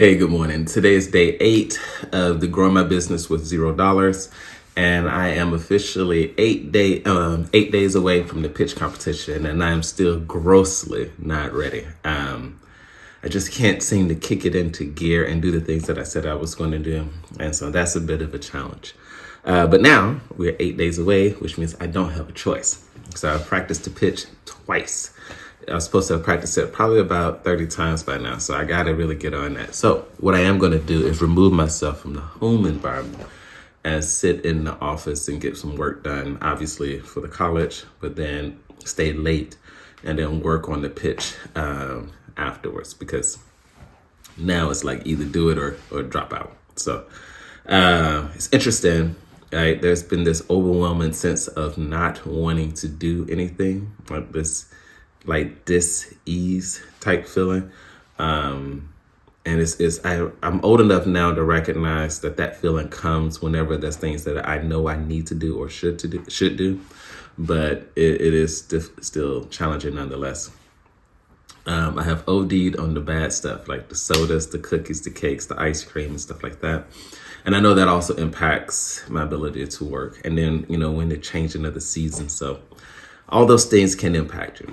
Hey, good morning. Today is day 8 of the Grow My Business with $0, and I am officially 8 days away from the pitch competition, and I am still grossly not ready. I just can't seem to kick it into gear and do the things that I said I was going to do, and so that's a bit of a challenge. But now we're 8 days away, which means I don't have a choice. So I've practiced to pitch twice. I was supposed to have practiced it probably about 30 times by now, so I got to really get on that. So what I am going to do is remove myself from the home environment and sit in the office and get some work done, obviously for the college, but then stay late and then work on the pitch afterwards, because now it's like either do it or drop out. So it's interesting. Right? There's been this overwhelming sense of not wanting to do anything, like this dis-ease type feeling. And I'm old enough now to recognize that feeling comes whenever there's things that I know I need to do or should do, but it is still challenging nonetheless. I have OD'd on the bad stuff, like the sodas, the cookies, the cakes, the ice cream, and stuff like that. And I know that also impacts my ability to work. And then, when they're changing of the season. So all those things can impact you.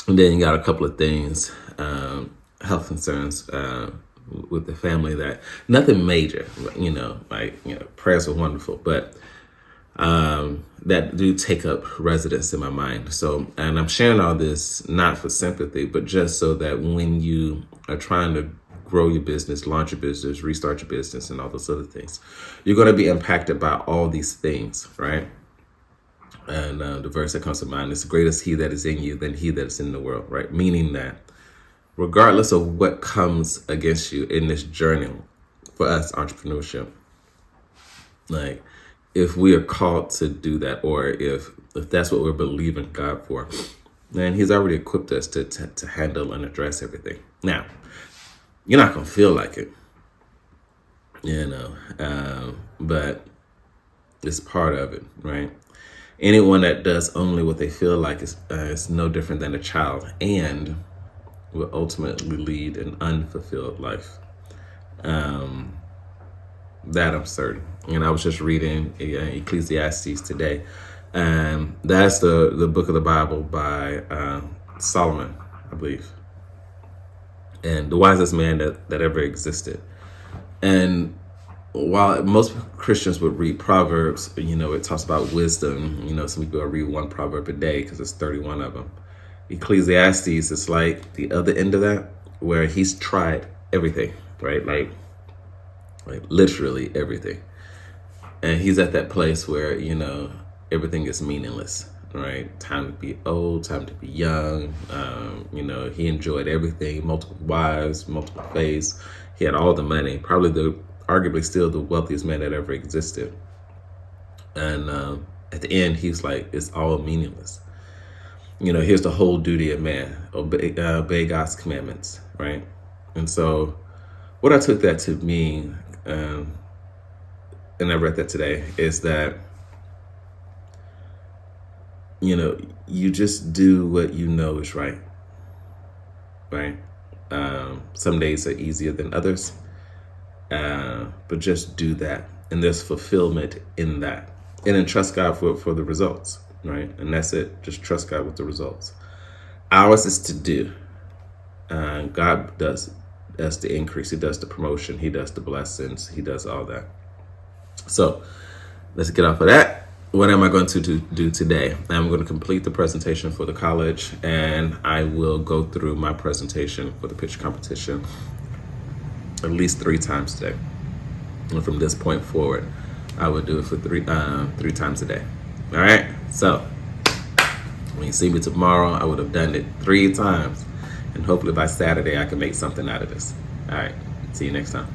And then you got a couple of things, health concerns with the family, that nothing major, prayers are wonderful, but that do take up residence in my mind. So, and I'm sharing all this not for sympathy, but just so that when you are trying to grow your business, launch your business, restart your business, and all those other things, you're going to be impacted by all these things, right? And the verse that comes to mind is, greater is he that is in you than he that is in the world, right? Meaning that regardless of what comes against you in this journey, for us, entrepreneurship, like if we are called to do that, or if that's what we're believing God for, then he's already equipped us to handle and address everything. Now, you're not going to feel like it, but it's part of it, right? Anyone that does only what they feel like is no different than a child, and will ultimately lead an unfulfilled life. That I'm certain. And I was just reading Ecclesiastes today, and that's the book of the Bible by Solomon, I believe, and the wisest man that ever existed. And while most Christians would read Proverbs, it talks about wisdom. Some people read one proverb a day because there's 31 of them. Ecclesiastes is like the other end of that, where he's tried everything, right? Like literally everything. And he's at that place where, everything is meaningless, right? Time to be old, time to be young. He enjoyed everything, multiple wives, multiple faiths. He had all the money, probably arguably still the wealthiest man that ever existed. And at the end, he's like, it's all meaningless. Here's the whole duty of man, obey God's commandments, right? And so what I took that to mean, and I read that today, is that, you just do what you know is right, right? Some days are easier than others, but just do that. And there's fulfillment in that. And then trust God for the results, right? And that's it. Just trust God with the results. Ours is to do. God does the increase. He does the promotion. He does the blessings. He does all that. So let's get off of that. What am I going to do today? I'm going to complete the presentation for the college, and I will go through my presentation for the pitch competition at least 3 times today. And from this point forward, I will do it for 3 times a day. All right. So when you see me tomorrow, I would have done it 3 times, and hopefully by Saturday I can make something out of this. All right. See you next time.